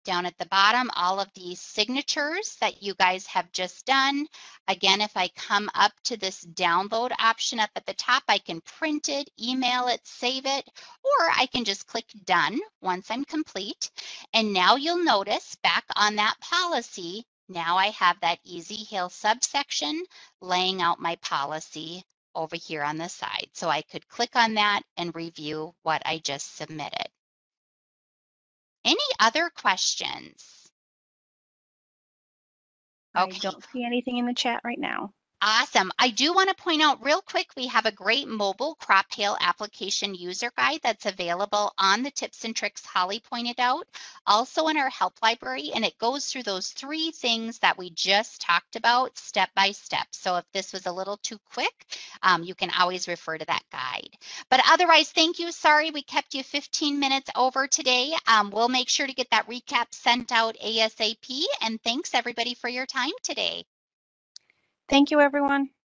down at the bottom all of these signatures that you guys have just done. Again, if I come up to this download option up at the top, I can print it, email it, save it, or I can just click done once I'm complete. And now you'll notice back on that policy, now I have that EasyHail subsection laying out my policy over here on the side. So I could click on that and review what I just submitted. Any other questions? Okay. I don't see anything in the chat right now. Awesome. I do want to point out real quick, we have a great mobile crop hail application user guide that's available on the tips and tricks Holly pointed out, also in our help library, and it goes through those 3 things that we just talked about step by step. So if this was a little too quick, you can always refer to that guide. But otherwise, thank you. Sorry, we kept you 15 minutes over today. We'll make sure to get that recap sent out ASAP, and thanks everybody for your time today. Thank you, everyone.